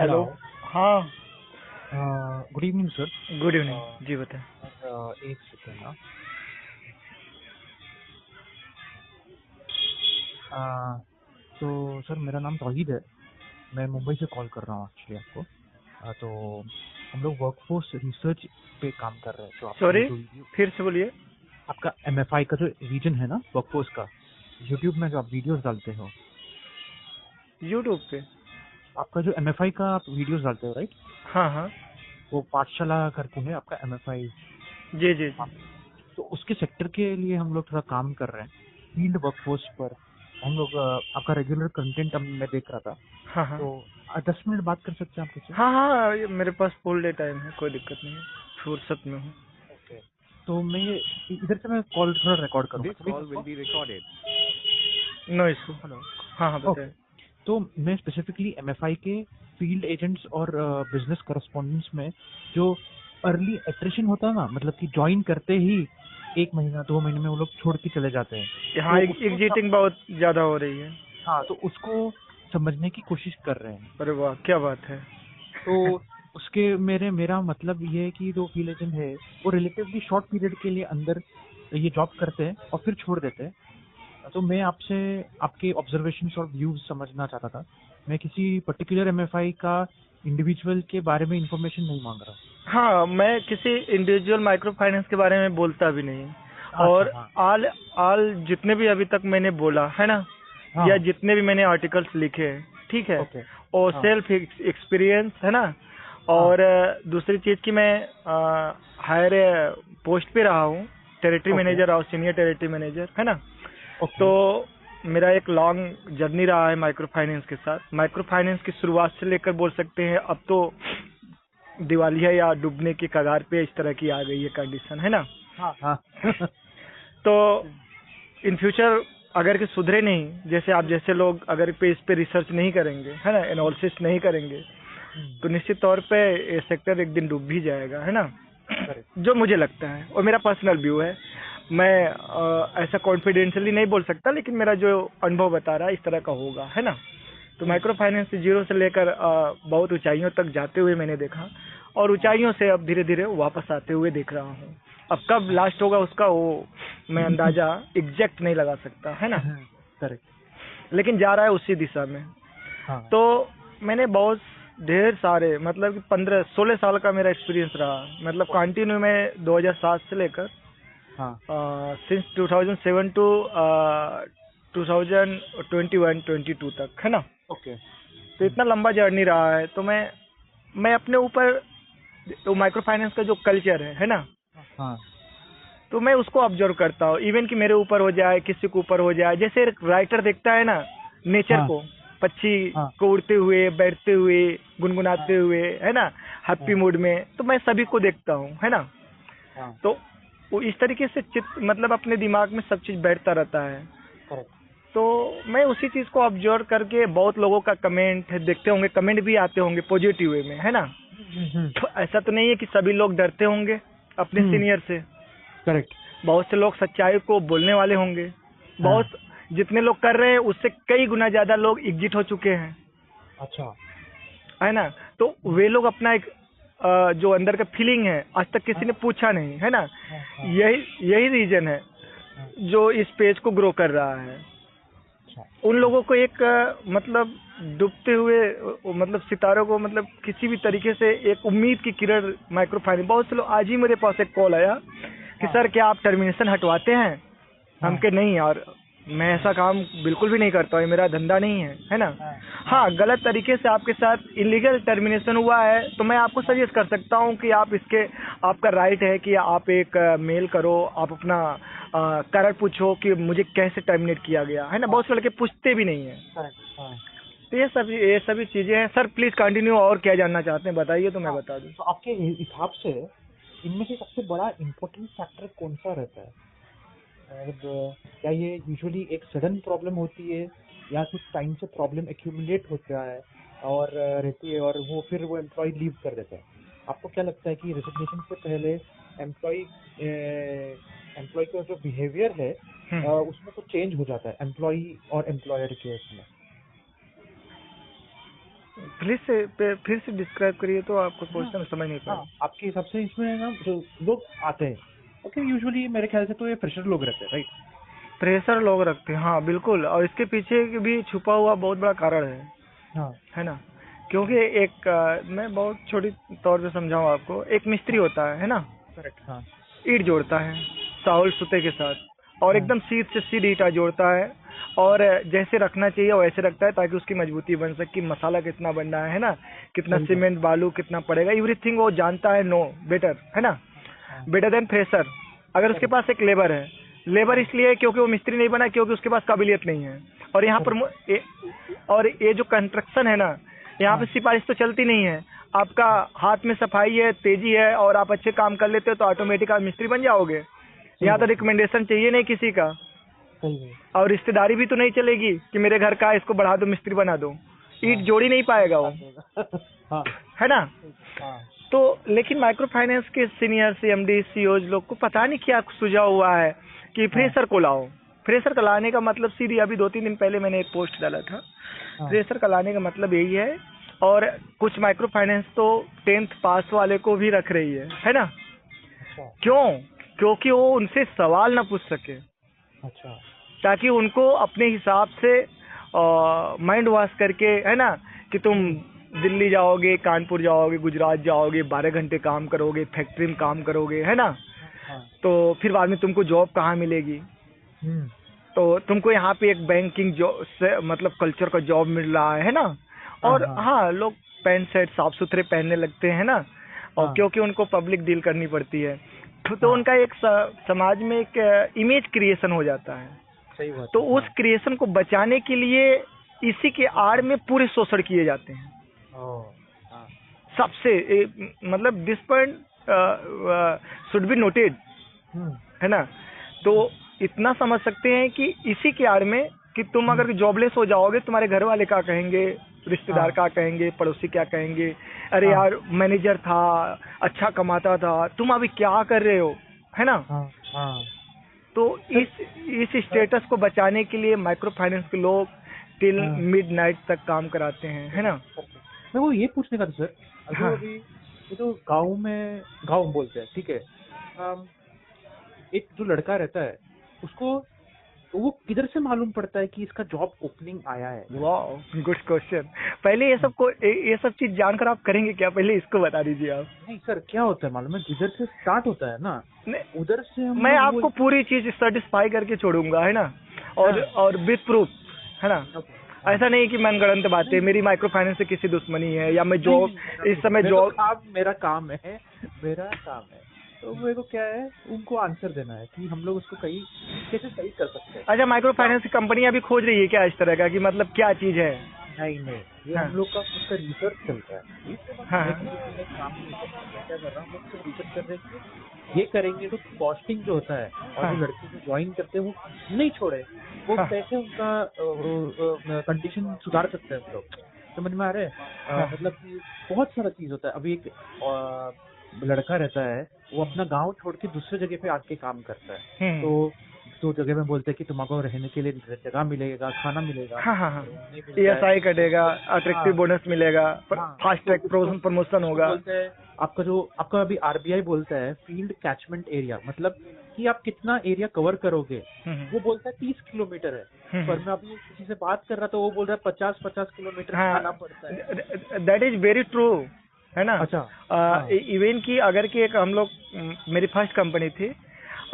Hello. Hello. हाँ, good evening sir. Good evening ji, बताएं। एक सेकेंड ना। तो सर मेरा नाम तौहीद है, मैं मुंबई से कॉल कर रहा हूँ एक्चुअली आपको। तो हम लोग वर्कफोर्स रिसर्च पे काम कर रहे हैं। तो आपका सॉरी, जो वीडियो, फिर से बोलिए। आपका एमएफआई का जो रीजन है ना वर्कफोर्स का, यूट्यूब में जो आप वीडियोस डालते हो, यूट्यूब पे? आपका जो एमएफआई का आप वीडियोस डालते हो राइट, हाँ हाँ, वो पाठशाला करके है आपका एमएफआई। जी जी जी। तो उसके सेक्टर के लिए हम लोग थोड़ा काम कर रहे हैं, फील्ड वर्कफोर्स पर। हम लोग आपका रेगुलर कंटेंट मैं देख रहा था। हाँ हाँ तो 10 मिनट बात कर सकते हैं आप मुझसे? हाँ हाँ, ये मेरे पास फुल डे टाइम है, कोई दिक्कत नहीं है, फुर्सत में हूँ। ओके। तो मैं इधर से मैं कॉल थोड़ा रिकॉर्ड करूँगा, This चलेगा call will आपको? be recorded. No issue. Hello. हाँ हाँ, ओके। बताएं। तो मैं स्पेसिफिकली एमएफआई के फील्ड एजेंट्स और बिजनेस करस्पॉन्डेंट्स में जो अर्ली एट्रिशन होता है ना, मतलब कि ज्वाइन करते ही 1 महीना 2 महीने में वो लोग छोड़ के चले जाते हैं, यहाँ तो उसको एग्जिटिंग बहुत ज्यादा हो रही है। हाँ, तो उसको समझने की कोशिश कर रहे हैं। अरे वाह, क्या बात है। तो उसके मेरा मतलब ये है कि जो फील्ड एजेंट है वो रिलेटिवली शॉर्ट पीरियड के लिए अंदर ये जॉब करते हैं और फिर छोड़ देते हैं। तो मैं आपसे आपके ऑब्जर्वेशंस और व्यूज समझना चाहता था। मैं किसी पर्टिकुलर एमएफआई का इंडिविजुअल के बारे में इंफॉर्मेशन नहीं मांग रहा। हाँ, मैं किसी इंडिविजुअल माइक्रो फाइनेंस के बारे में बोलता भी नहीं। अच्छा, और हाँ आल आल जितने भी अभी तक मैंने बोला है ना, या हाँ। जितने भी मैंने आर्टिकल्स लिखे हैं, ठीक है, ओके। और हाँ सेल्फ एक्सपीरियंस है ना। हाँ। और दूसरी चीज़ की मैं हायर पोस्ट पे रहा हूँ, टेरिटरी ओके मैनेजर और सीनियर टेरिटरी मैनेजर, है ना। ओके। तो मेरा एक लॉन्ग जर्नी रहा है माइक्रो फाइनेंस के साथ। माइक्रो फाइनेंस की शुरुआत से लेकर बोल सकते हैं अब तो दिवालिया या डूबने की कगार पे इस तरह की आ गई है कंडीशन, है ना। हाँ हाँ। तो इन फ्यूचर अगर कि सुधरे नहीं, जैसे आप जैसे लोग अगर पे इस पे रिसर्च नहीं करेंगे, है ना, एनालिसिस नहीं करेंगे, तो निश्चित तौर पे ये सेक्टर एक दिन डूब भी जाएगा, है ना। करेक्ट। जो मुझे लगता है और मेरा पर्सनल व्यू है, मैं ऐसा कॉन्फिडेंशियली नहीं बोल सकता, लेकिन मेरा जो अनुभव बता रहा है इस तरह का होगा, है ना। तो माइक्रो फाइनेंस से जीरो से लेकर बहुत ऊंचाइयों तक जाते हुए मैंने देखा, और ऊंचाइयों से अब धीरे धीरे वापस आते हुए देख रहा हूँ। अब कब लास्ट होगा उसका वो मैं अंदाजा एग्जैक्ट नहीं लगा सकता, है ना, करेक्ट। लेकिन जा रहा है उसी दिशा में। हाँ तो मैंने बहुत ढेर सारे, मतलब कि 15-16 साल का मेरा एक्सपीरियंस रहा, मतलब कंटिन्यू में 2007 से लेकर हाँ। सिंस 2007 टू 2021-22 तक, है ना। ओके। तो इतना लंबा जर्नी रहा है। तो मैं अपने ऊपर तो माइक्रो फाइनेंस का जो कल्चर है ना, हाँ तो मैं उसको ऑब्जर्व करता हूँ। इवन कि मेरे ऊपर हो जाए, किसी के ऊपर हो जाए, जैसे एक राइटर देखता है ना नेचर हाँ को, पक्षी हाँ को उड़ते हुए, बैठते हुए, गुनगुनाते हाँ हुए, है ना, हैप्पी हाँ मूड में, तो मैं सभी को देखता हूँ, है ना। हाँ। तो वो इस तरीके से मतलब अपने दिमाग में सब चीज बैठता रहता है। करेक्ट। तो मैं उसी चीज को ऑब्जर्व करके बहुत लोगों का कमेंट देखते होंगे, कमेंट भी आते होंगे पॉजिटिव वे में, है ना। तो ऐसा तो नहीं है कि सभी लोग डरते होंगे अपने सीनियर से। करेक्ट। बहुत से लोग सच्चाई को बोलने वाले होंगे। हाँ। बहुत जितने लोग कर रहे हैं उससे कई गुना ज्यादा लोग एग्जिट हो चुके हैं, अच्छा। है ना। तो वे लोग अपना एक जो अंदर का फीलिंग है आज तक किसी ने पूछा नहीं, है ना। हाँ हाँ यही रीजन है हाँ। जो इस पेज को ग्रो कर रहा है। अच्छा। उन लोगों को एक मतलब डूबते हुए मतलब सितारों को, मतलब किसी भी तरीके से एक उम्मीद की किरण माइक्रो फाइनेंस। बहुत से लोग, आज ही मेरे पास एक कॉल आया कि हाँ सर क्या आप टर्मिनेशन हटवाते हैं। हम हाँ के नहीं यार, मैं ऐसा काम बिल्कुल भी नहीं करता हूँ, ये मेरा धंधा नहीं है ना। हाँ हाँ। हाँ, गलत तरीके से आपके साथ इलीगल टर्मिनेशन हुआ है तो मैं आपको सजेस्ट कर सकता हूँ कि आप इसके, आपका राइट है कि आप एक मेल करो, आप अपना कारण पूछो कि मुझे कैसे टर्मिनेट किया गया, है ना। बहुत से लड़के पूछते भी नहीं है। करेक्ट। हाँ तो ये सभी चीजें हैं। सर प्लीज कंटिन्यू, और क्या जानना चाहते हैं बताइए तो मैं हाँ। बता दूं। तो आपके हिसाब से इनमें से सबसे बड़ा इम्पोर्टेंट फैक्टर कौन सा रहता है? मतलब क्या ये यूजुअली एक सडन प्रॉब्लम होती है, या कुछ टाइम से प्रॉब्लम एक्यूमुलेट होता है और रहती है, और वो फिर वो एम्प्लॉय लीव कर देता है? आपको क्या लगता है कि रेजिग्नेशन से पहले एम्प्लॉय एम्प्लॉय का जो बिहेवियर है उसमें कुछ चेंज हो जाता है एम्प्लॉय और एम्प्लॉयर के उसमें? फिर से डिस्क्राइब करिए तो आपको क्वेश्चन समझ नहीं हाँ, पाया। आपके हिसाब से इसमें ना जो लोग आते हैं, ओके, यूजुअली मेरे ख्याल से तो ये फ्रेशर लोग रहते हैं, राइट? प्रेशर लोग रखते हैं, हाँ बिल्कुल, और इसके पीछे भी छुपा हुआ बहुत बड़ा कारण हाँ है ना। क्योंकि एक मैं बहुत छोटी तौर पे समझाऊँ आपको, एक मिस्त्री होता है ना, करेक्ट। हाँ ईंट जोड़ता है साहुल सुते के साथ, और हाँ एकदम सीध से सीध ईंटा जोड़ता है, और जैसे रखना चाहिए वैसे रखता है ताकि उसकी मजबूती बन सके, मसाला कितना बनना है ना, कितना सही बात। सीमेंट बालू कितना पड़ेगा, एवरीथिंग वो जानता है, नो बेटर है ना, हाँ बेटर देन फ्रेशर। अगर उसके करेक्ट। पास एक लेबर है, लेबर हाँ इसलिए है क्योंकि वो मिस्त्री नहीं बना, क्योंकि उसके पास काबिलियत नहीं है। और यहाँ पर और ये जो कंस्ट्रक्शन है ना, यहाँ पे हाँ सिफारिश तो चलती नहीं है, आपका हाथ में सफाई है, तेजी है, और आप अच्छे काम कर लेते हो तो ऑटोमेटिक आप मिस्त्री बन जाओगे। सही यहाँ तो बात है। रिकमेंडेशन चाहिए नहीं किसी का, सही है। और रिश्तेदारी भी तो नहीं चलेगी कि मेरे घर का है, इसको बढ़ा दो, मिस्त्री बना दो, ईंट हाँ जोड़ ही नहीं पाएगा वो, हाँ है ना। हाँ तो लेकिन माइक्रो फाइनेंस के सीनियर एमडी सीईओज लोग को पता नहीं क्या सुझा हुआ है कि फ्रेशर को लाओ। फ्रेशर का लाने का मतलब सीधी, अभी 2-3 दिन पहले मैंने एक पोस्ट डाला था, हाँ। फ्रेशर का लाने का मतलब यही है। और कुछ माइक्रो फाइनेंस तो 10th पास वाले को भी रख रही है ना। अच्छा क्यों? क्योंकि वो उनसे सवाल ना पूछ सके, अच्छा। ताकि उनको अपने हिसाब से माइंड वॉश करके, है ना, कि तुम दिल्ली जाओगे, कानपुर जाओगे, गुजरात जाओगे, 12 घंटे काम करोगे, फैक्ट्री में काम करोगे, है ना, हाँ तो फिर बाद में तुमको जॉब कहाँ मिलेगी। हम्म तो तुमको यहाँ पे एक बैंकिंग जॉब से मतलब कल्चर का जॉब मिल रहा है ना। हाँ और हाँ हाँ, लोग पैंट शर्ट साफ सुथरे पहनने लगते हैं ना, और हाँ क्योंकि उनको पब्लिक डील करनी पड़ती है, तो हाँ। उनका एक समाज में एक इमेज क्रिएशन हो जाता है। सही बात तो है। उस हाँ क्रिएशन को बचाने के लिए इसी के आड़ में पूरे शोषण किए जाते हैं। ओह हाँ सबसे मतलब this point should be noted, hmm है ना। तो इतना समझ सकते हैं कि इसी के आड़ में कि तुम हम्म अगर जॉबलेस हो जाओगे, तुम्हारे घर वाले क्या कहेंगे, रिश्तेदार हाँ क्या कहेंगे, पड़ोसी क्या कहेंगे, अरे हाँ यार मैनेजर था, अच्छा कमाता था, तुम अभी क्या कर रहे हो, है ना। हाँ हाँ। तो सर इस सर, स्टेटस को बचाने के लिए माइक्रो फाइनेंस के लोग टिल हाँ मिडनाइट तक काम कराते हैं, है ना। मैं वो ये पूछने का था सर, जो हाँ अभी ये जो गांव में गांव बोलते हैं, ठीक है, एक जो लड़का रहता है उसको, तो वो किधर से मालूम पड़ता है कि इसका जॉब ओपनिंग आया है? वाह, गुड क्वेश्चन। पहले ये सब चीज जानकर आप करेंगे क्या, पहले इसको बता दीजिए आप। नहीं सर, क्या होता है मालूम है, जिधर से स्टार्ट होता है ना, नहीं, उधर से हम मैं लोग वो। आपको पूरी चीज सेटिस्फाई करके छोड़ूंगा, है ना, हाँ और विथ प्रूफ, है ना। ओके। हाँ ऐसा नहीं कि मनगढ़ंत बातें, नहीं मेरी माइक्रो फाइनेंस से किसी दुश्मनी है, या मैं नहीं जॉब नहीं, मेरा इस समय मैं तो जॉब। काम, मेरा काम है, मेरा काम है। तो मेरे को क्या है, उनको आंसर देना है कि हम लोग उसको कहीं कैसे सही कर सकते हैं। अच्छा, माइक्रो गाँव। फाइनेंस की कंपनियां भी खोज रही है क्या इस तरह का, कि मतलब क्या चीज है। नहीं नहीं, ये हाँ हम लोग का खुद का रिसर्च चलता है, इसके बाद हाँ मैं किसी के लिए काम नहीं कर रहा, मैं क्या कर रहा हूँ, हम लोग सिर्फ रिसर्च कर रहे हैं कि ये करेंगे तो कॉस्टिंग जो होता है, और हाँ जो लड़के जो ज्वाइन करते हैं वो नहीं छोड़े, वो हाँ कैसे उनका कंडीशन सुधार सकते हैं हम लोग। समझ में आ रहा है? हाँ मतलब कि बहुत सारा चीज होता है। अभी एक लड़का रहता है, वो अपना गांव छोड़ के दूसरे जगह पे आके काम करता है, हम्म, तो जगह में बोलते हैं कि तुमको रहने के लिए जगह मिलेगा, खाना मिलेगा, हाँ हाँ हाँ, नहीं मिलता है। ESI कटेगा, हाँ अट्रैक्टिव बोनस मिलेगा, हाँ, फास्ट तो ट्रैक प्रमोशन उसको होगा। बोलते हैं, आपका अभी आरबीआई बोलता है फील्ड कैचमेंट एरिया, मतलब कि आप कितना एरिया कवर करोगे। वो बोलता है 30 किलोमीटर है, पर मैं अभी किसी से बात कर रहा था, वो बोल रहा है 50 किलोमीटर जाना हाँ, पड़ता है। दैट इज वेरी ट्रू, है ना। अच्छा। हाँ इवन की अगर कि एक हम लोग मेरी फर्स्ट कंपनी थी,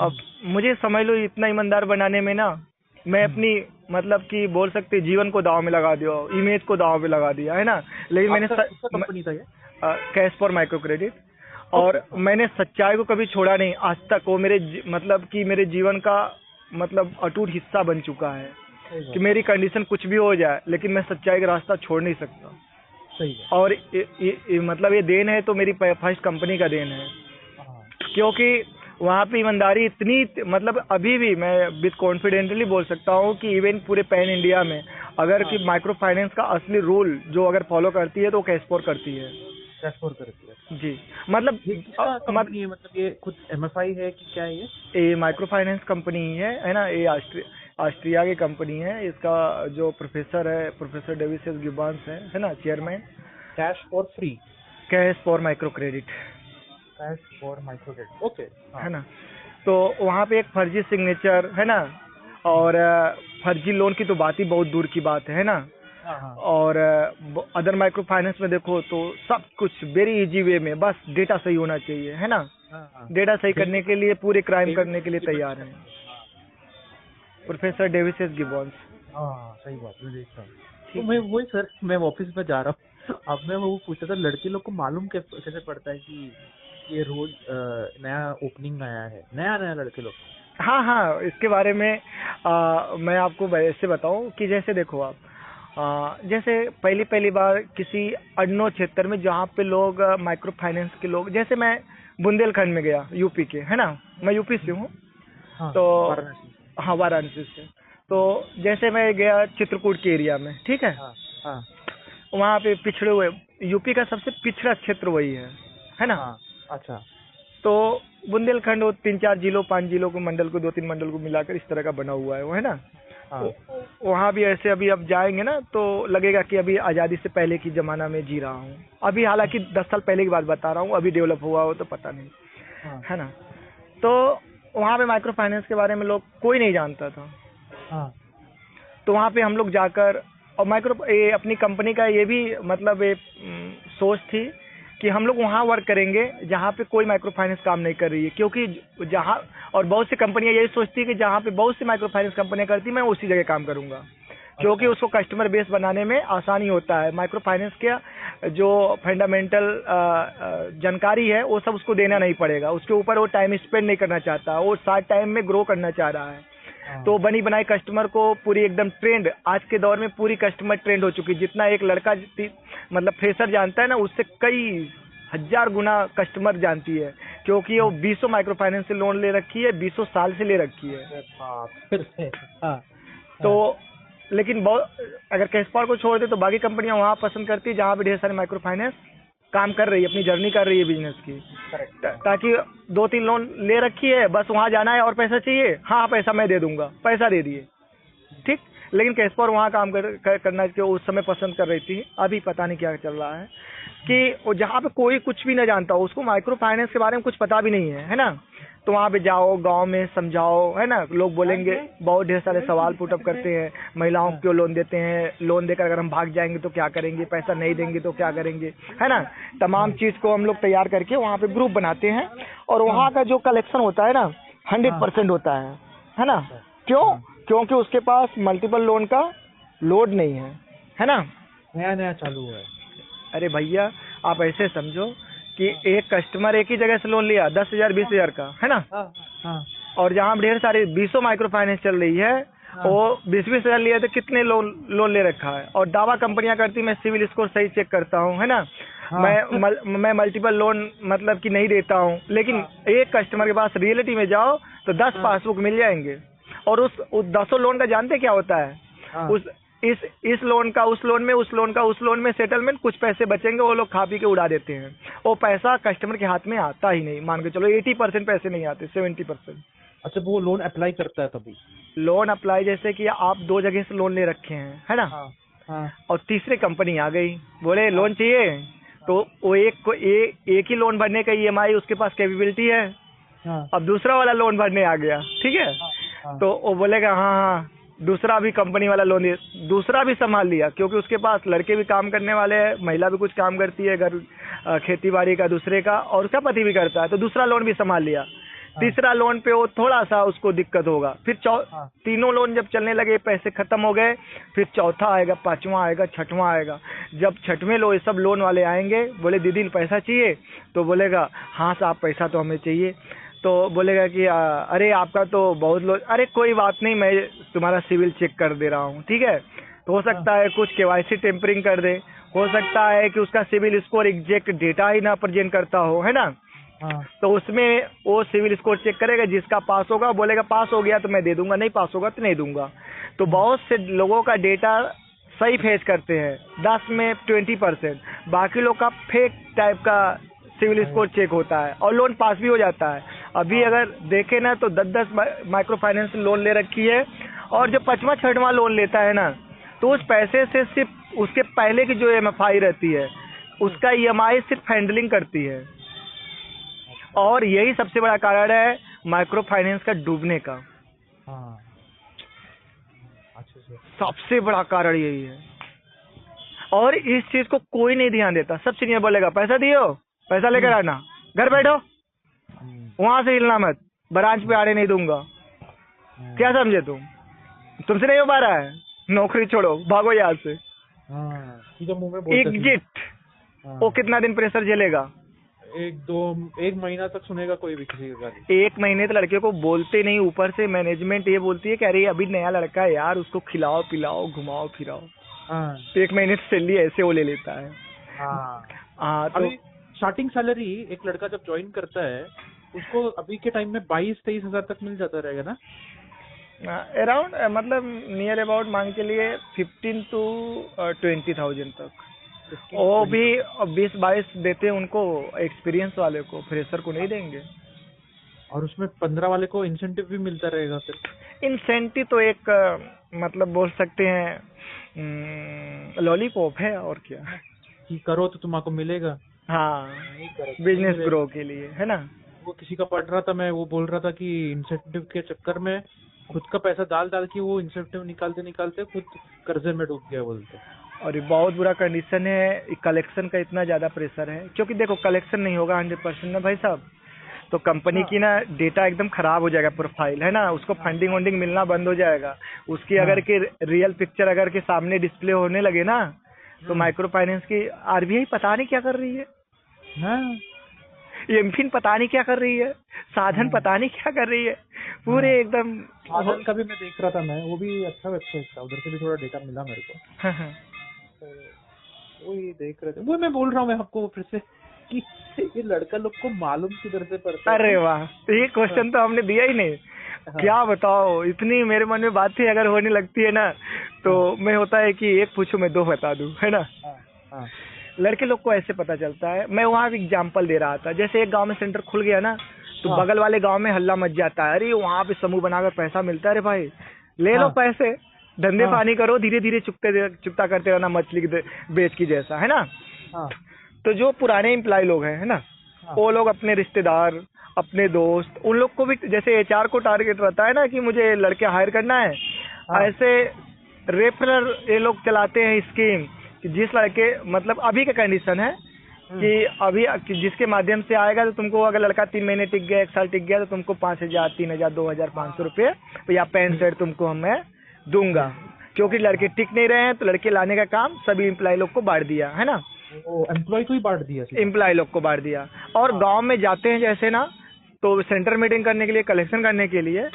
अब मुझे समझ लो इतना ईमानदार बनाने में ना, मैं अपनी मतलब कि बोल सकते जीवन को दांव में लगा दिया, इमेज को दांव में लगा दिया, है ना। लेकिन मैंने आपका किसका कंपनी था ये? Cash for micro credit, okay. और मैंने सच्चाई को कभी छोड़ा नहीं आज तक। वो मेरे मतलब कि मेरे जीवन का मतलब अटूट हिस्सा बन चुका है, सही कि बात। मेरी कंडीशन कुछ भी हो जाए, लेकिन मैं सच्चाई का रास्ता छोड़ नहीं सकता। सही है। और मतलब ये देन है तो मेरी फर्स्ट कंपनी का देन है, हाँ क्योंकि वहाँ पे ईमानदारी इतनी, मतलब अभी भी मैं विद कॉन्फिडेंटली बोल सकता हूँ कि इवन पूरे पैन इंडिया में अगर कि माइक्रो फाइनेंस का असली रूल जो अगर फॉलो करती है तो कैशपोर करती है। ट्रांसफर करती है। जी, मतलब ये किसका कंपनी है, मतलब ये खुद एमएफआई है कि क्या है ये? ये माइक्रो फाइनेंस कंपनी ही है ना। ये ऑस्ट्रिया की कंपनी है। इसका जो प्रोफेसर है, प्रोफेसर डेविस एस गिब्बन्स है ना, chairman. Cash for free, cash for micro credit, cash for micro credit, okay. है ना। तो वहाँ पे एक फर्जी सिग्नेचर है ना, और फर्जी लोन की तो बात ही बहुत दूर की बात है ना। हाँ। और अदर माइक्रो फाइनेंस में देखो तो सब कुछ वेरी इजी वे में, बस डेटा सही होना चाहिए, है ना। हाँ। डेटा सही करने के लिए पूरे क्राइम करने के लिए तैयार हैं। Professor Davis S gibbons. हाँ सही बात, मैं देखता हूँ। तो मैं वही सर, मैं ऑफिस में जा रहा हूँ, अब मैं वो पूछा था लड़के लोग को मालूम कैसे पड़ता है कि ये रोज नया ओपनिंग आया है, नया लड़के लोग। हाँ हाँ, इसके बारे में मैं आपको ऐसे बताऊं कि जैसे देखो आप, जैसे पहली बार किसी अननोन क्षेत्र में जहाँ पे लोग माइक्रो फाइनेंस के लोग, जैसे मैं बुंदेलखंड में गया, यूपी के, है ना, मैं यूपी से हूँ। हाँ, तो वाराणसी। हाँ, वाराणसी से। तो जैसे मैं गया चित्रकूट के एरिया में, ठीक है। हाँ। वहाँ पे पिछड़े हुए, यूपी का सबसे पिछड़ा क्षेत्र वही है ना। हाँ, अच्छा। तो बुंदेलखंड वो 3-4 जिलों 5 जिलों को, मंडल को, 2-3 मंडल को मिलाकर इस तरह का बना हुआ है वो, है ना। हाँ। वहाँ भी ऐसे अभी अब जाएंगे ना तो लगेगा कि अभी आज़ादी से पहले की जमाना में जी रहा हूँ। अभी हालांकि 10 साल पहले की बात बता रहा हूँ, अभी डेवलप हुआ हो तो पता नहीं, है ना। तो वहाँ पे माइक्रो फाइनेंस के बारे में लोग कोई नहीं जानता था। हाँ। तो वहाँ पे हम लोग जाकर, और ये अपनी कंपनी का ये भी मतलब सोच थी कि हम लोग वहाँ वर्क करेंगे जहाँ पे कोई माइक्रो फाइनेंस काम नहीं कर रही है, क्योंकि जहाँ, और बहुत सी कंपनियाँ यही सोचती है कि जहाँ पे बहुत सी माइक्रो फाइनेंस कंपनियाँ करती, मैं उसी जगह काम करूँगा, क्योंकि उसको कस्टमर बेस बनाने में आसानी होता है। माइक्रो फाइनेंस का जो फंडामेंटल जानकारी है वो सब उसको देना नहीं पड़ेगा, उसके ऊपर वो टाइम स्पेंड नहीं करना चाहता, वो शॉर्ट टाइम में ग्रो करना चाह रहा है। तो बनी बनाई कस्टमर को पूरी एकदम ट्रेंड, आज के दौर में पूरी कस्टमर ट्रेंड हो चुकी है। जितना एक लड़का मतलब फ्रेशर जानता है ना, उससे कई हजार गुना कस्टमर जानती है, क्योंकि वो 20 माइक्रो फाइनेंस से लोन ले रखी है, 20 साल से ले रखी है। तो लेकिन बहुत, अगर कैश पावर को छोड़ दे तो बाकी कंपनियां वहाँ पसंद करती है जहाँ पे ढेर सारे माइक्रो फाइनेंस काम कर रही है, अपनी जर्नी कर रही है बिजनेस की, ताकि 2-3 लोन ले रखी है, बस वहाँ जाना है और पैसा चाहिए, हाँ पैसा मैं दे दूंगा, पैसा दे दिए, ठीक। लेकिन कैश पावर वहाँ काम करना जो उस समय पसंद कर रही थी। अभी पता नहीं क्या चल रहा है कि जहाँ पे कोई कुछ भी ना जानता हो, उसको माइक्रो फाइनेंस के बारे में कुछ पता भी नहीं है ना। तो वहाँ पे जाओ, गांव में समझाओ, है ना, लोग बोलेंगे, बहुत ढेर सारे सवाल पुटअप करते हैं, महिलाओं को क्यों लोन देते हैं, लोन देकर अगर हम भाग जाएंगे तो क्या करेंगे, पैसा नहीं देंगे तो क्या करेंगे, है ना। तमाम चीज़ को हम लोग तैयार करके वहाँ पे ग्रुप बनाते हैं, और वहाँ का जो कलेक्शन होता है ना 100% होता है ना। क्यों? क्योंकि उसके पास मल्टीपल लोन का लोड नहीं है ना। नया चालू है। अरे भैया, आप ऐसे समझो कि एक कस्टमर एक ही जगह से लोन लिया 10,000 20,000 का, है ना। और जहाँ ढेर सारे 20 माइक्रो फाइनेंस चल रही है, वो 20,000 लिया तो कितने लोन ले रखा है। और दावा कंपनियां करती मैं सिविल स्कोर सही चेक करता हूँ, है ना। मैं मल्टीपल लोन मतलब कि नहीं देता हूँ, लेकिन एक कस्टमर के पास रियलिटी में जाओ तो 10 पासबुक मिल जाएंगे, और उस 10 लोन का जानते क्या होता है, इस लोन का उस लोन में, उस लोन का उस लोन में सेटलमेंट, कुछ पैसे बचेंगे, वो लोग खा पी के उड़ा देते हैं। वो पैसा कस्टमर के हाथ में आता ही नहीं, मान के चलो 80% पैसे नहीं आते, 70%। अच्छा, वो लोन अप्लाई करता है तभी? लोन अप्लाई जैसे कि आप 2 जगह से लोन ले रखे हैं, है ना। और तीसरी कंपनी आ गई, बोले लोन चाहिए, तो वो एक ही लोन भरने का EMI उसके पास कैपेबिलिटी है। अब दूसरा वाला लोन भरने आ गया, ठीक है। तो वो बोलेगा हाँ, दूसरा भी कंपनी वाला लोन, दूसरा भी संभाल लिया, क्योंकि उसके पास लड़के भी काम करने वाले हैं, महिला भी कुछ काम करती है, घर खेती बाड़ी का दूसरे का, और उसका पति भी करता है, तो दूसरा लोन भी संभाल लिया। तीसरा लोन पे वो थोड़ा सा उसको दिक्कत होगा, फिर तीनों लोन जब चलने लगे, पैसे खत्म हो गए, फिर चौथा आएगा, पांचवा आएगा, छठवां आएगा। जब छठवें ये सब लोन वाले आएंगे, बोले दीदी पैसा चाहिए, तो बोलेगा हाँ साहब पैसा तो हमें चाहिए। तो बोलेगा कि अरे आपका तो बहुत लोन, अरे कोई बात नहीं, मैं तुम्हारा सिविल चेक कर दे रहा हूँ, ठीक है। तो हो सकता है कुछ KYC टेम्परिंग कर दे, हो सकता है कि उसका सिविल स्कोर एग्जैक्ट डेटा ही ना प्रेजेंट करता हो, है ना। तो उसमें वो सिविल स्कोर चेक करेगा, जिसका पास होगा बोलेगा पास हो गया तो मैं दे दूंगा, नहीं पास होगा तो नहीं दूंगा। तो बहुत से लोगों का डेटा सही फेच करते हैं, 10 में 20%, बाकी लोग का फेक टाइप का सिविल स्कोर चेक होता है और लोन पास भी हो जाता है। अभी अगर देखें ना तो 10-10 माइक्रो फाइनेंस लोन ले रखी है और जो 5वां 6वां लोन लेता है ना, तो उस पैसे से सिर्फ उसके पहले की जो एमएफआई रहती है उसका ईएमआई सिर्फ हैंडलिंग करती है। और यही सबसे बड़ा कारण है माइक्रो फाइनेंस का डूबने का। हाँ, अच्छे से। सबसे बड़ा कारण यही है। और इस चीज को कोई नहीं ध्यान देता। सब सीनियर बोलेगा पैसा दियो, पैसा लेकर आना, घर बैठो, वहां से हिलना मत, ब्रांच पे आने नहीं दूंगा। क्या समझे तुमसे नहीं हो पा रहा है, नौकरी छोड़ो, भागो यहाँ से। सीधा मुंह में बोलते हैं। एग्जिट। वो कितना दिन प्रेशर झेलेगा? एक महीना तक सुनेगा कोई भी किसी का गाली। 1 महीने तो लड़के को बोलते नहीं, ऊपर से मैनेजमेंट ये बोलती है कि अरे अभी नया लड़का है यार, उसको खिलाओ पिलाओ घुमाओ फिराओ। तो 1 महीने से सैलरी ऐसे वो ले लेता है। तो अभी स्टार्टिंग सैलरी एक लड़का जब ज्वाइन करता है उसको अभी के टाइम में 22-23 हजार तक मिल जाता रहेगा ना? अराउंड मतलब नियर अबाउट मान के लिए 15 to 20,000 तक। वो भी 20-22 देते हैं उनको, एक्सपीरियंस वाले को, फ्रेशर को नहीं देंगे। और उसमें 15 वाले को इंसेंटिव भी मिलता रहेगा फिर? इंसेंटिव तो एक मतलब बोल सकते हैं लॉलीपॉप है, और क्या कि करो तो तुमको मिलेगा। हाँ, बिजनेस ग्रो के लिए, है ना। वो किसी का पढ़ रहा था, मैं वो बोल रहा था कि इंसेंटिव के चक्कर में खुद का पैसा डाल के वो इंसेंटिव निकालते खुद कर्जे में डूब गया बोलते। और ये बहुत बुरा कंडीशन है। कलेक्शन का इतना ज्यादा प्रेशर है, क्योंकि देखो कलेक्शन नहीं होगा 100% ना भाई साहब, तो कंपनी की ना डेटा एकदम खराब हो जाएगा, प्रोफाइल है ना, उसको फंडिंग वंडिंग मिलना बंद हो जाएगा। उसकी अगर के रियल पिक्चर अगर के सामने डिस्प्ले होने लगे ना, तो माइक्रो फाइनेंस की आरबीआई पता नहीं क्या कर रही है, एमफिन पता नहीं क्या कर रही है, साधन पता नहीं क्या कर रही है, पूरे एकदम। साधन का भी मैं देख रहा था, मैं वो भी अच्छा वेबसाइट था, उधर से भी थोड़ा डेटा मिला मेरे को। तो वही देख रहे थे, वो मैं बोल रहा हूँ मैं आपको फिर से कि ये लड़का लोग को मालूम किधर से पड़ता है। अरे वाह, तो ये क्वेश्चन तो हमने दिया ही नहीं। क्या बताओ, इतनी मेरे मन में बातें अगर होने लगती है ना, तो मैं होता है कि एक पूछूं मैं 2 बता दूं, है ना। लड़के लोग को ऐसे पता चलता है। मैं वहाँ भी एग्जाम्पल दे रहा था, जैसे एक गांव में सेंटर खुल गया ना, तो बगल वाले गांव में हल्ला मच जाता है, अरे वहाँ पे समूह बनाकर पैसा मिलता है, अरे भाई ले लो पैसे, धंधे पानी करो, धीरे धीरे चुकता करते रहना, मछली बेच की जैसा, है ना। तो जो पुराने एम्प्लॉय लोग हैं, है ना, वो लोग अपने रिश्तेदार, अपने दोस्त, उन लोग को भी, जैसे एचआर को टारगेट रहता है ना कि मुझे लड़के हायर करना है, ऐसे रेफरल ये लोग चलाते हैं स्कीम कि जिस लड़के, मतलब अभी का कंडीशन है कि अभी जिसके माध्यम से आएगा, तो तुमको अगर लड़का 3 महीने टिक गया, 1 साल टिक गया, तो तुमको 5,000, 3,000, 2,500 रुपये या पैंट शर्ट तुमको मैं दूंगा। क्योंकि लड़के टिक नहीं रहे हैं, तो लड़के लाने का काम सभी एम्प्लॉय लोग को बांट दिया, है ना। एम्प्लॉय को ही बांट दिया, एम्प्लॉय लोग को बांट दिया। और गांव में जाते हैं जैसे ना, तो सेंटर मीटिंग करने के लिए, कलेक्शन करने के लिए,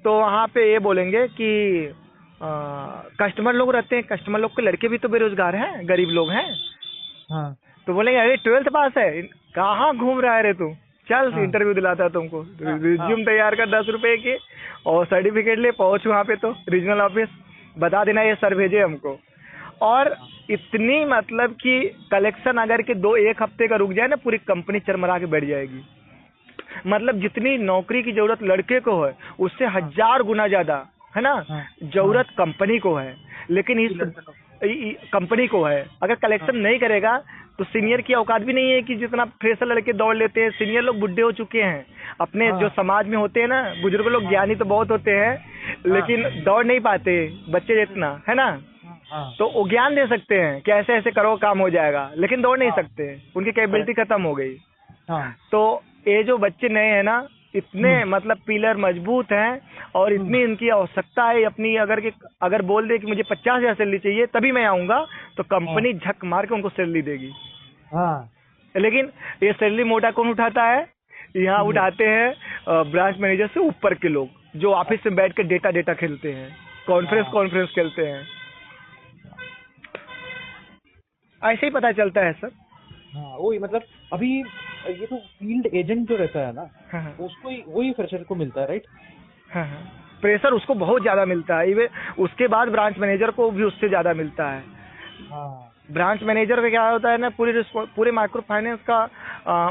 तो वहाँ पे ये बोलेंगे कि कस्टमर लोग रहते हैं, कस्टमर लोग के लड़के भी तो बेरोजगार हैं, गरीब लोग हैं। तो बोलेंगे अरे 12th पास है, कहाँ घूम रहा है रे तू, चल इंटरव्यू दिलाता है तुमको, रिज्यूम तैयार कर 10 रुपए के, और सर्टिफिकेट ले, पहुंच वहाँ पे, तो रीजनल ऑफिस बता देना ये सर भेजे हमको। और इतनी मतलब कि कलेक्शन अगर के 1 हफ्ते का रुक जाए ना, पूरी कंपनी चरमरा के बैठ जाएगी। मतलब जितनी नौकरी की जरूरत लड़के को है, उससे 1000 गुना ज्यादा, है ना, जरूरत कंपनी को है। लेकिन इस कंपनी को है, अगर कलेक्शन नहीं करेगा तो सीनियर की औकात भी नहीं है कि जितना फ्रेशर लड़के दौड़ लेते हैं। सीनियर लोग बुढ़े हो चुके हैं अपने, जो समाज में होते हैं ना, बुजुर्ग लोग ज्ञानी तो बहुत होते हैं, लेकिन दौड़ नहीं पाते बच्चे जितना, है ना। तो वो ज्ञान दे सकते हैं कि ऐसे ऐसे करो काम हो जाएगा, लेकिन दौड़ नहीं सकते, उनकी कैपेबिलिटी खत्म हो गई। तो ये जो बच्चे नए हैं ना, इतने मतलब पिलर मजबूत हैं, और इतनी इनकी आवश्यकता है अपनी, अगर बोल दे कि मुझे 50,000 सैलरी चाहिए तभी मैं आऊंगा, तो कंपनी झक मार के उनको सैलरी देगी। लेकिन ये सैलरी मोटा कौन उठाता है? यहाँ उठाते हैं ब्रांच मैनेजर से ऊपर के लोग, जो ऑफिस में बैठ के डेटा खेलते हैं, कॉन्फ्रेंस खेलते हैं। ऐसे ही पता चलता है सर। वही मतलब अभी ये तो फील्ड एजेंट जो रहता है ना, उसको ही, वही फ्रेशर को मिलता है, राइट। प्रेशर उसको बहुत ज्यादा मिलता है, इवन उसके बाद ब्रांच मैनेजर को भी उससे ज्यादा मिलता है। ब्रांच मैनेजर का क्या होता है ना, पूरे माइक्रो फाइनेंस का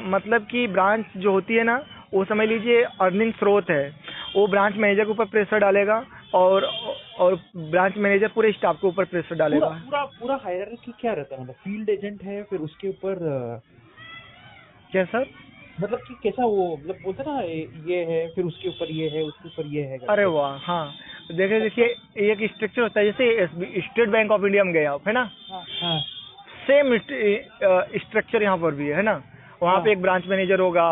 मतलब कि ब्रांच जो होती है ना, वो समझ लीजिए अर्निंग स्रोत है। वो ब्रांच मैनेजर के ऊपर प्रेशर डालेगा, और और ब्रांच मैनेजर पूरे स्टाफ के ऊपर प्रेशर डालेगा। पूरा पूरा हायरार्की क्या रहता है, मतलब फील्ड एजेंट है, फिर उसके ऊपर क्या सर? मतलब कि कैसा वो मतलब बोलते ना ये है, फिर उसके ऊपर ये है, उसके ऊपर ये है अरे करके। वाह, हाँ। देखिए एक स्ट्रक्चर होता है, जैसे स्टेट बैंक ऑफ इंडिया में गए आप, है ना? हाँ सेम स्ट्रक्चर यहाँ पर भी है ना? वहाँ पे एक ब्रांच मैनेजर होगा,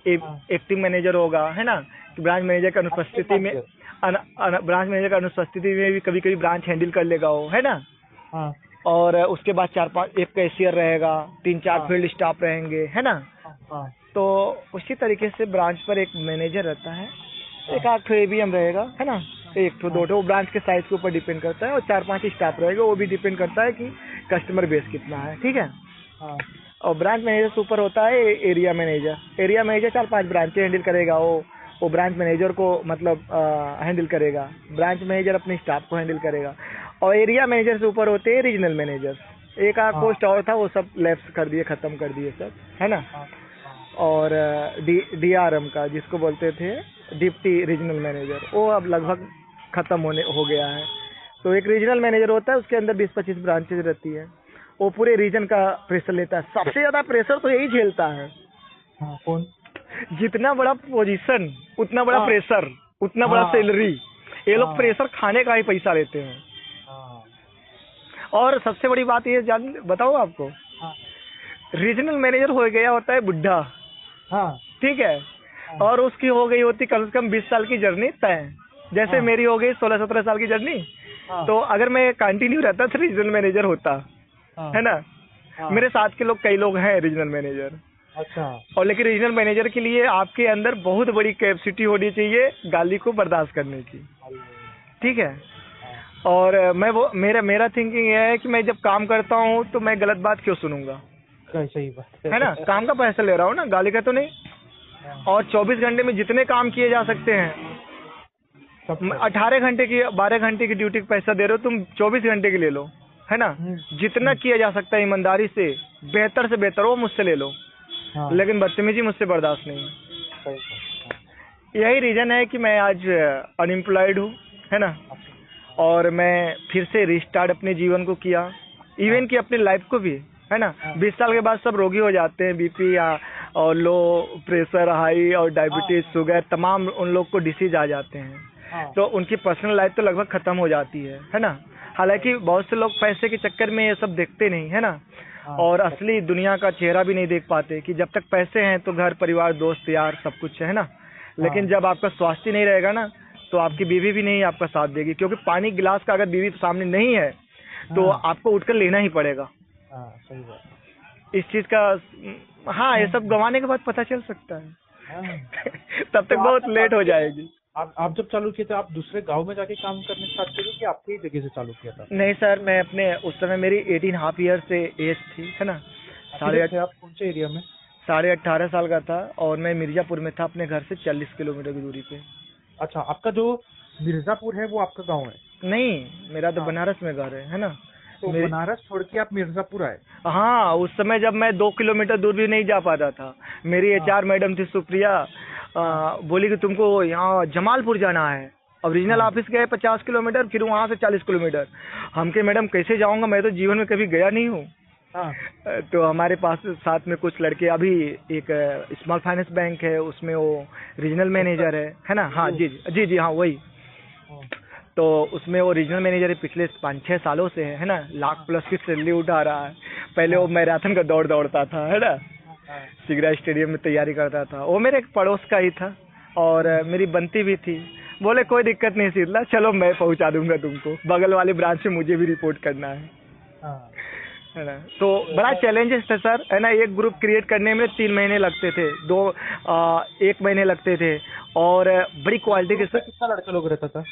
एक हाँ। एक्टिंग मैनेजर होगा, है ना? कि ब्रांच मैनेजर की अनुपस्थिति में ब्रांच मैनेजर की अनुपस्थिति में भी कभी कभी ब्रांच हैंडल कर लेगा वो, है ना? हाँ और उसके बाद 4-5 एक कैशियर रहेगा, 3-4 हाँ फील्ड स्टाफ रहेंगे, है ना? हाँ हाँ तो उसी तरीके से ब्रांच पर एक मैनेजर रहता है, एक हाँ आध ठो एबीएम रहेगा, है ना? एक ठो दो ठो, ब्रांच के साइज के ऊपर डिपेंड करता है, और 4-5 स्टाफ रहेगा, वो भी डिपेंड करता है कि कस्टमर बेस कितना है, ठीक है? हाँ और ब्रांच मैनेजर से ऊपर होता है एरिया मैनेजर। एरिया मैनेजर 4-5 ब्रांचें हैंडल करेगा, वो ब्रांच मैनेजर को मतलब हैंडल करेगा, ब्रांच मैनेजर अपने स्टाफ को हैंडल करेगा। और एरिया मैनेजर से ऊपर होते हैं रीजनल मैनेजर। एक आध हाँ पोस्ट और था, वो सब लैप्स कर दिए, खत्म कर दिए सब, है ना? हाँ और डीआरएम का जिसको बोलते थे डिप्टी रीजनल मैनेजर, वो अब लगभग खत्म हो गया है। तो एक रीजनल मैनेजर होता है, उसके अंदर 20-25 ब्रांचेज रहती है, वो पूरे रीजन का प्रेशर लेता है। सबसे ज्यादा प्रेशर तो यही झेलता है, हाँ। कौन? जितना बड़ा पोजीशन उतना बड़ा हाँ प्रेशर, उतना बड़ा हाँ सैलरी। ये लोग हाँ प्रेशर खाने का ही पैसा लेते हैं। हाँ और सबसे बड़ी बात ये जान बताओ आपको, हाँ रीजनल मैनेजर हो गया होता है बुढ़ा, हाँ ठीक है? हाँ और उसकी हो गई होती कम से कम 20 साल की जर्नी तय, जैसे हाँ मेरी हो गई 16-17 साल की जर्नी। हाँ तो अगर मैं कंटिन्यू रहता तो रीजनल मैनेजर होता, हाँ है ना? हाँ। मेरे साथ के लोग, कई लोग हैं रीजनल मैनेजर। अच्छा। और लेकिन रीजनल मैनेजर के लिए आपके अंदर बहुत बड़ी कैपेसिटी होनी चाहिए गाली को बर्दाश्त करने की, ठीक है? और मैं वो मेरा थिंकिंग ये है कि मैं जब काम करता हूँ तो मैं गलत बात क्यों सुनूंगा, सही बात है ना? काम का पैसा ले रहा हूँ ना, गाली का तो नहीं। और 24 घंटे में जितने काम किए जा सकते हैं, 18 घंटे की 12 घंटे की ड्यूटी का पैसा दे रहे हो तुम, 24 घंटे की ले लो, है ना? जितना किया जा सकता है ईमानदारी से, बेहतर से बेहतर, वो मुझसे ले लो, लेकिन बदतमीजी मुझसे बर्दाश्त नहीं। यही रीजन है कि मैं आज अनएम्प्लॉयड हूँ, है ना? और मैं फिर से रिस्टार्ट अपने जीवन को किया, इवन कि अपनी लाइफ को भी, है ना? 20 साल के बाद सब रोगी हो जाते हैं, बीपी या और लो प्रेशर, हाई और डायबिटीज, शुगर, तमाम उन लोग को डिसीज आ जाते हैं। तो उनकी पर्सनल लाइफ तो लगभग खत्म हो जाती है ना? हालांकि बहुत से लोग पैसे के चक्कर में ये सब देखते नहीं, है ना? और असली दुनिया का चेहरा भी नहीं देख पाते कि जब तक पैसे हैं तो घर परिवार दोस्त यार सब कुछ है ना, लेकिन जब आपका स्वास्थ्य नहीं रहेगा ना, तो आपकी बीवी भी नहीं आपका साथ देगी, क्योंकि पानी गिलास का अगर बीवी सामने नहीं है तो आपको उठकर लेना ही पड़ेगा। सही बात। इस चीज का हाँ, ये सब गंवाने के बाद पता चल सकता है। तब तक बहुत लेट हो जाएगी। आप जब चालू किए थे, आप दूसरे गांव में जाके काम करने स्टार्ट किए कि आपकी जगह से चालू किया था? नहीं सर, मैं अपने उस समय मेरी 18.5 ईयर से एज थी, है ना? आप कौन से एरिया में? 18.5 साल का था, और मैं मिर्जापुर में था, अपने घर से 40 किलोमीटर की दूरी पे। अच्छा, आपका जो मिर्जापुर है वो आपका गांव है? नहीं, मेरा तो बनारस में घर है ना? तो बनारस छोड़ के आप मिर्जापुर आए? हाँ, उस समय जब मैं 2 किलोमीटर दूर भी नहीं जा पाता था। मेरी HR मैडम थी सुप्रिया, बोली कि तुमको यहाँ जमालपुर जाना है। अब रीजनल ऑफिस गए 50 किलोमीटर, फिर वहाँ से 40 किलोमीटर। हम के मैडम कैसे जाऊँगा, मैं तो जीवन में कभी गया नहीं हूँ। तो हमारे पास साथ में कुछ लड़के, अभी एक स्मॉल फाइनेंस बैंक है, उसमें वो रीजनल मैनेजर है ना? हाँ जी हाँ वही। तो उसमें वो रीजनल मैनेजर पिछले 5-6 सालों से है ना, लाख प्लस की सैलरी उठा रहा है। पहले वो मैराथन का दौड़ता था, है ना? सिगरा स्टेडियम में तैयारी करता था। वो मेरे एक पड़ोस का ही था, और मेरी बनती भी थी। बोले कोई दिक्कत नहीं शीतला, चलो मैं पहुंचा दूंगा तुमको, बगल वाली ब्रांच में मुझे भी रिपोर्ट करना है ना? तो बड़ा चैलेंजेस था सर, है ना? एक ग्रुप क्रिएट करने में 3 महीने लगते थे, 1 महीने लगते थे, और बड़ी क्वालिटी के साथ। कितना लड़का लोग रहता था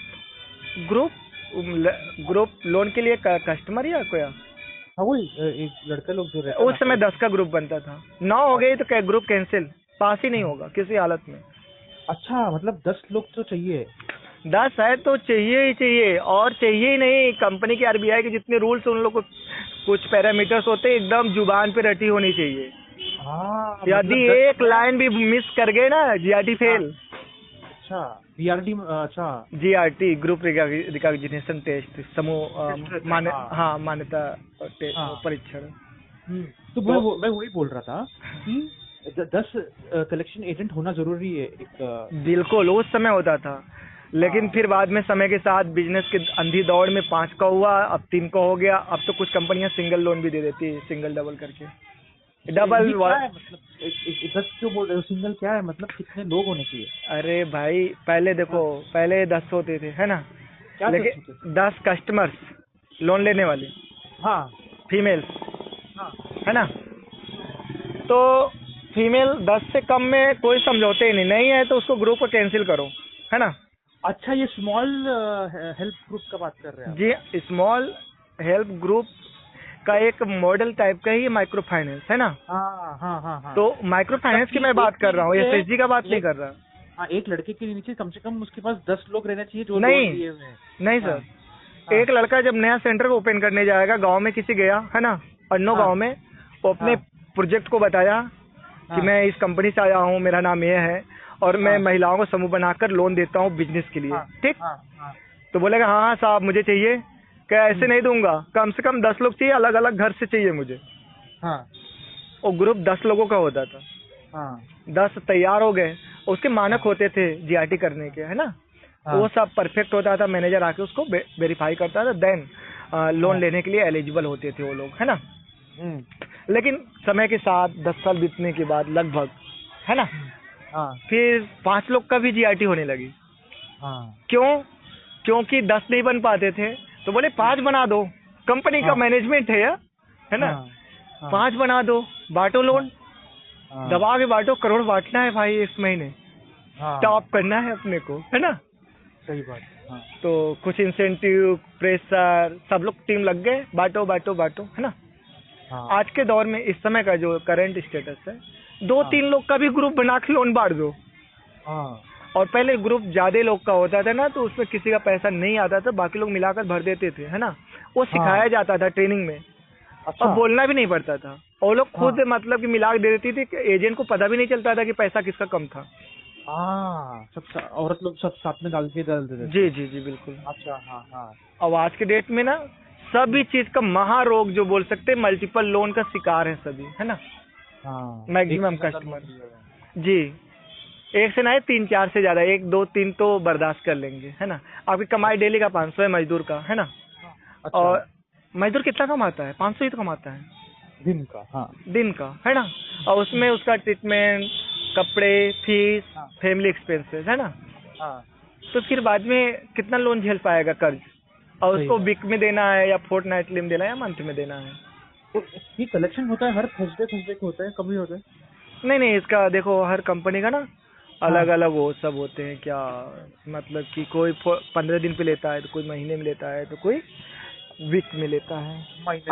ग्रुप लोन के लिए? कस्टमर या कोई? हाँ, वही एक लड़का लोग जो रहता। उस समय 10 का ग्रुप बनता था, 9 हो गई तो ग्रुप कैंसिल, पास ही नहीं होगा किसी हालत में। अच्छा, मतलब 10 लोग तो चाहिए? 10 है तो चाहिए ही चाहिए, और चाहिए ही नहीं। कंपनी के RBI के जितने रूल्स, उन लोग को कुछ पैरामीटर्स होते हैं, एकदम जुबान पे रटी होनी चाहिए। हाँ, यदि एक लाइन भी मिस कर गए ना, GRT फेल। अच्छा, BRT अच्छा GRT, ग्रुप रिकॉग्निशन टेस्ट, समूह मान्यता परीक्षण। तो मैं वही बोल रहा था कि 10 कलेक्शन एजेंट होना जरूरी है एक। बिल्कुल उस समय होता था, लेकिन फिर बाद में समय के साथ बिजनेस के अंधी दौड़ में 5 का हुआ, अब 3 का हो गया। अब तो कुछ कंपनियां सिंगल लोन भी दे देती है, सिंगल डबल करके। डबल क्या है मतलब 10 क्यों बोल रहे हो? सिंगल क्या है मतलब कितने लोग होने चाहिए? अरे भाई पहले देखो, पहले 10 होते थे, है ना? क्या लेकिन 10 कस्टमर्स लोन लेने वाले, हाँ फीमेल्स, हाँ है ना? तो फीमेल 10 से कम में कोई समझौते ही नहीं है, तो उसको ग्रुप को कैंसिल करो, है ना? अच्छा, ये स्मॉल हेल्प ग्रुप का बात कर रहे हैं आप? जी, स्मॉल हेल्प ग्रुप का एक मॉडल टाइप का ही माइक्रो फाइनेंस, है ना? हाँ। तो माइक्रो फाइनेंस की मैं बात कर रहा हूँ, एसएचजी का बात नहीं कर रहा। हाँ, एक लड़के के नीचे कम से कम उसके पास 10 लोग रहने चाहिए जो नहीं लोन लिए हुए हैं। नहीं सर, एक लड़का जब नया सेंटर ओपन करने जाएगा, गांव में किसी गया, है ना, अन्नो गांव में, वो अपने प्रोजेक्ट को बताया कि मैं इस कंपनी से आया हूँ, मेरा नाम ये है और मैं महिलाओं को समूह बनाकर लोन देता हूँ बिजनेस के लिए, ठीक? तो बोलेगा हाँ साहब मुझे चाहिए। क्या ऐसे नहीं दूंगा, कम से कम 10 लोग चाहिए, अलग अलग घर से चाहिए मुझे। वो ग्रुप 10 लोगों का होता था। 10 तैयार हो गए, उसके मानक होते थे जीआरटी करने के, है ना? वो सब परफेक्ट होता था, मैनेजर आके उसको वेरीफाई करता था, देन लोन लेने के लिए एलिजिबल होते थे वो लोग, है ना? लेकिन समय के साथ 10 साल बीतने के बाद लगभग, है ना, फिर 5 लोग का भी जीआरटी होने लगी। क्यों? क्योंकि 10 नहीं बन पाते थे, तो बोले 5 बना दो, कंपनी का मैनेजमेंट है ना? 5 बना दो, बांटो लोन, दबा के बांटो, करोड़ बांटना है भाई इस महीने, टॉप करना है अपने को, है ना? सही बात। तो कुछ इंसेंटिव, प्रेशर, सब लोग टीम लग गए, बांटो बांटो बांटो, है ना? आज के दौर में इस समय का जो करंट स्टेटस है, 2-3 लोग का भी ग्रुप बना के लोन बांट दो। और पहले ग्रुप ज्यादा लोग का होता था ना, तो उसमें किसी का पैसा नहीं आता था, बाकी लोग मिलाकर भर देते थे, है ना? वो सिखाया जाता था ट्रेनिंग में। अच्छा। और बोलना भी नहीं पड़ता था, और लोग खुद मतलब कि मिला के दे देती थी, एजेंट को पता भी नहीं चलता था कि पैसा किसका कम था। सब औरत लोग सब साथ में डाल देते थे। जी जी जी बिल्कुल। अच्छा, हाँ। अब आज के डेट में ना सभी चीज का महारोग जो बोल सकते हैं, मल्टीपल लोन का शिकार है सभी, है ना? मैक्सिमम कस्टमर जी, एक से नहीं 3-4 से ज्यादा, 1, 2, 3 तो बर्दाश्त कर लेंगे, है ना? आपकी कमाई डेली का 500 है मजदूर का, है ना? अच्छा। और मजदूर कितना कमाता है? 500 ही तो कमाता है दिन का, दिन का, है ना? और उसमें उसका ट्रीटमेंट, कपड़े, फीस, फैमिली एक्सपेंसेस, है ना? तो फिर बाद में कितना लोन झेल पाएगा कर्ज? और उसको वीक में देना है या फोर्टनाइटली में देना है या मंथ में देना है? तो ये कलेक्शन होता है हर थर्सडे को होता है, कभी होता है? नहीं, इसका देखो हर कंपनी का ना अलग अलग वो सब होते हैं, क्या मतलब कि कोई 15 दिन पे लेता है, तो कोई महीने में लेता है, तो कोई वीक में लेता है।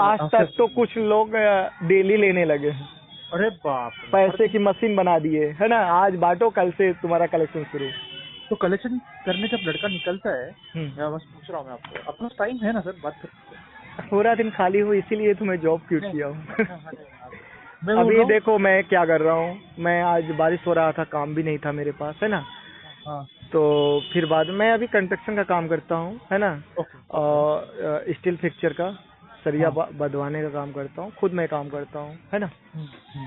आज तक तो कुछ लोग डेली लेने लगे हैं। अरे बाप रे, पैसे की मशीन बना दिए, है ना? आज बांटो, कल से तुम्हारा कलेक्शन शुरू। तो कलेक्शन करने जब लड़का निकलता है, मैं बस पूछ रहा हूँ मैं आपको, अपना टाइम है ना सर बात करते? पूरा दिन खाली हूँ, इसीलिए तो मैं जॉब क्विट किया हूँ। अभी देखो मैं क्या कर रहा हूँ, मैं आज बारिश हो रहा था, काम भी नहीं था मेरे पास, है ना? तो फिर बाद में अभी कंस्ट्रक्शन का काम करता हूँ, है ना? और स्टील फिक्सचर का सरिया बदवाने का काम करता हूँ, खुद मैं काम करता हूँ, है ना?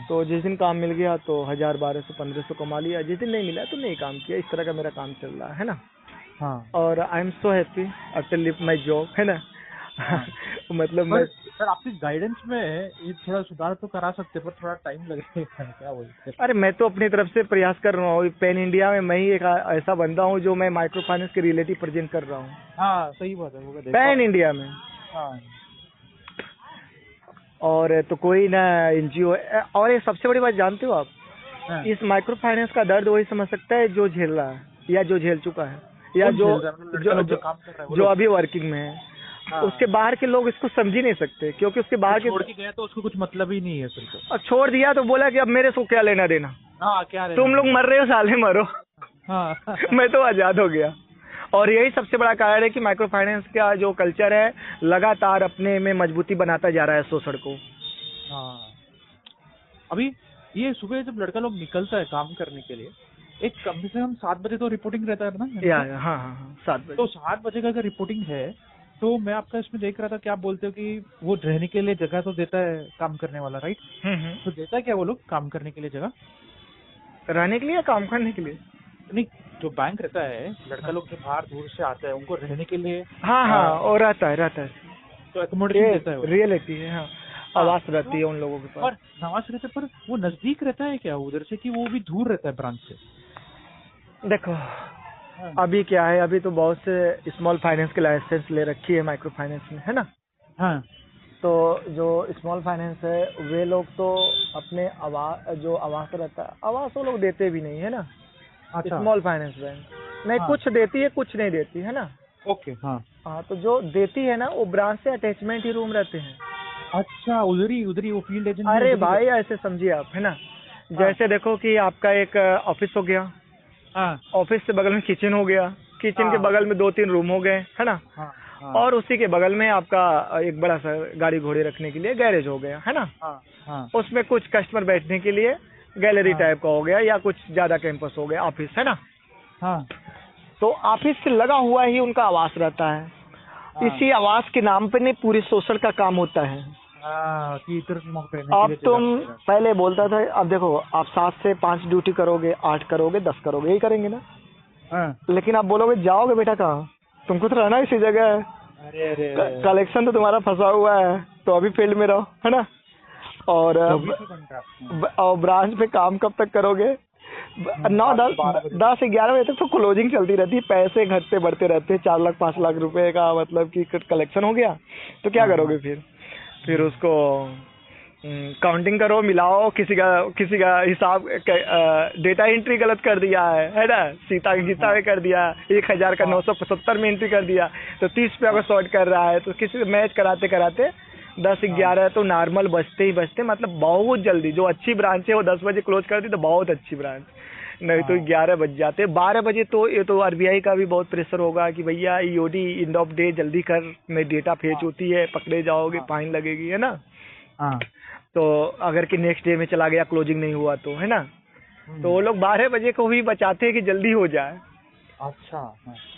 तो जिस दिन काम मिल गया तो 1000, 1200, 1500 कमा लिया, जिस दिन नहीं मिला तो नहीं काम किया। इस तरह का मेरा काम चल रहा है ना? और I am so happy after live my job, है ना? मतलब मैं सर आपकी गाइडेंस में ये थोड़ा सुधार तो करा सकते, पर थोड़ा टाइम लगेगा, क्या बोलते? अरे मैं तो अपनी तरफ से प्रयास कर रहा हूँ। पैन इंडिया में मैं ही एक ऐसा बंदा हूँ जो मैं माइक्रो फाइनेंस के रिलेटिव प्रेजेंट कर रहा हूँ। सही बात है, पैन इंडिया में। और तो कोई ना एनजीओ। और एक सबसे बड़ी बात जानते हो आप, इस माइक्रो फाइनेंस का दर्द वही समझ सकता है जो झेल रहा है या जो झेल चुका है या जो अभी वर्किंग में है। उसके बाहर के लोग इसको समझ ही नहीं सकते, क्योंकि उसके बाहर के छोड़ के गया तो उसको कुछ मतलब ही नहीं है फिर तो। और छोड़ दिया तो बोला कि अब मेरे को क्या लेना देना, क्या तुम लोग मर रहे हो साले मरो। मैं तो आजाद हो गया। और यही सबसे बड़ा कारण है कि माइक्रो फाइनेंस का जो कल्चर है लगातार अपने में मजबूती बनाता जा रहा है शोषण को। अभी ये सुबह जब लड़का लोग निकलता है काम करने के लिए, एक कम से कम 7 बजे तो रिपोर्टिंग रहता है ना? हाँ हाँ हाँ 7 बजे। तो 7 बजे का अगर रिपोर्टिंग है तो मैं आपका इसमें देख रहा था कि आप बोलते हो कि वो रहने के लिए जगह तो देता है काम करने वाला, राइट? तो देता है क्या वो लोग काम करने के लिए जगह? रहने के लिए या काम करने के लिए? नहीं, जो बैंक रहता है, लड़का लोग जो बाहर दूर से आता है उनको रहने के लिए हाँ हाँ और रहता है तो एकोमोडेशन देता है वो? रियलिटी है हाँ, आवास रहती है उन लोगों के पास। और नवाज रहता है, पर वो नजदीक रहता है क्या उधर से, कि वो भी दूर रहता है ब्रांच से? देखो हाँ। अभी क्या है, अभी तो बहुत से स्मॉल फाइनेंस के लाइसेंस ले रखी है माइक्रो फाइनेंस में, है ना? हाँ तो जो स्मॉल फाइनेंस है वे लोग तो अपने जो आवास रहता है, आवास वो लोग देते भी नहीं है ना। अच्छा, स्मॉल फाइनेंस बैंक नहीं, हाँ। कुछ देती है कुछ नहीं देती है ना। ओके, हाँ। हाँ तो जो देती है ना वो ब्रांच से अटैचमेंट ही रूम रहते हैं। अच्छा, उधर ही वो फील्ड एजेंट अरे भाई ऐसे समझिए आप, है ना? जैसे देखो कि आपका एक ऑफिस हो गया, हाँ ऑफिस से बगल में किचन हो गया, किचन के हाँ। बगल में 2-3 रूम हो गए, है ना? हाँ हाँ और उसी के बगल में आपका एक बड़ा सा गाड़ी घोड़े रखने के लिए गैरेज हो गया, है ना? हाँ हाँ उसमें कुछ कस्टमर बैठने के लिए गैलरी हाँ। टाइप का हो गया, या कुछ ज्यादा कैंपस हो गया, ऑफिस, है ना? हाँ तो ऑफिस से लगा हुआ ही उनका आवास रहता है। हाँ। इसी आवास के नाम पे नहीं पूरी सोशल का काम होता है। कि इधर रहने के अब लिए तुम जगह। पहले बोलता था, अब देखो आप 7 से 5 ड्यूटी करोगे, 8 करोगे, 10 करोगे, यही करेंगे ना? हाँ। लेकिन आप बोलोगे जाओगे बेटा कहाँ, तुमको तो रहना इसी जगह है, अरे कलेक्शन तो तुम्हारा फंसा हुआ है, तो अभी फील्ड में रहो, है ना? और और ब्रांच पे काम कब तक करोगे? 9-10 11 बजे तक तो क्लोजिंग चलती रहती है, पैसे घटते बढ़ते रहते हैं, 4 लाख 5 लाख रुपए का मतलब कि कलेक्शन हो गया, तो क्या करोगे फिर उसको काउंटिंग करो, मिलाओ, किसी का हिसाब डेटा एंट्री गलत कर दिया है ना? सीता की गीता में कर दिया, 1000 का 975 में एंट्री कर दिया, तो 30 पे अगर शॉर्ट कर रहा है, तो किसी से मैच कराते कराते 10-11 तो नॉर्मल बचते ही बचते, मतलब बहुत जल्दी। जो अच्छी ब्रांच है वो 10 बजे क्लोज कर दी तो बहुत अच्छी ब्रांच, नहीं तो 11 बज जाते, 12 बजे। तो ये तो आरबीआई का भी बहुत प्रेशर होगा कि भैया ईओडी एंड ऑफ डे जल्दी कर, नहीं डेटा फेच होती है, पकड़े जाओगे, फाइन लगेगी, है ना? तो अगर कि नेक्स्ट डे में चला गया, क्लोजिंग नहीं हुआ तो, है ना? तो वो लोग 12 बजे को भी बचाते हैं कि जल्दी हो जाए। अच्छा।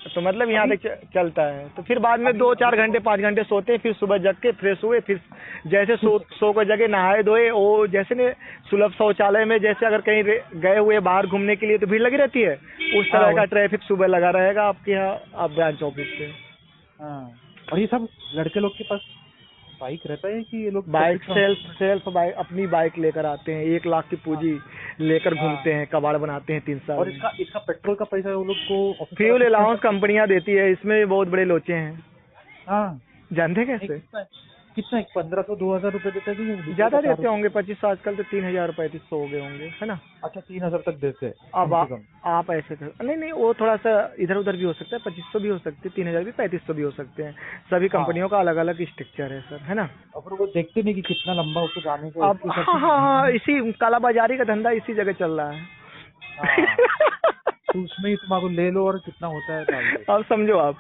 तो मतलब यहाँ तक चलता है। तो फिर बाद में 2-4 घंटे 5 घंटे सोते हैं, फिर सुबह जग के फ्रेश हुए, फिर जैसे सो को जगह नहाए धोए, वो जैसे ने सुलभ शौचालय में जैसे अगर कहीं गए हुए बाहर घूमने के लिए तो भीड़ लगी रहती है, उस तरह का ट्रैफिक सुबह लगा रहेगा आपके यहाँ, आप ब्रांच ऑफिस पे। और ये सब लड़के लोग के पास बाइक रहता है कि ये लोग बाइक सेल्फ बाइक, अपनी बाइक लेकर आते हैं, 1 लाख की पूंजी लेकर घूमते हैं, कबाड़ बनाते हैं 3 साल। और इसका पेट्रोल का पैसा वो लोग को फ्यूल अलाउंस कंपनियां देती है, इसमें भी बहुत बड़े लोचे हैं। हाँ, जानते कैसे? कितना 1500-2000 रुपए देते हैं? ज्यादा देते होंगे, 2500, आजकल तो 3000 3500 हो गए होंगे, है ना? अच्छा, 3000 तक देते हैं। अब आप ऐसे कर, नहीं वो थोड़ा सा इधर उधर भी हो सकता है, 2500 भी हो सकते हैं, 3000 भी, 3500 भी हो सकते हैं। सभी कंपनियों का अलग अलग स्ट्रक्चर है सर, है ना? और वो देखते नहीं कि कितना लंबा उसको जाने का। अब हाँ, इसी कालाबाजारी का धंधा इसी जगह चल रहा है। तो उसमें ही तुम्हारा ले लो और कितना होता है अब समझो आप।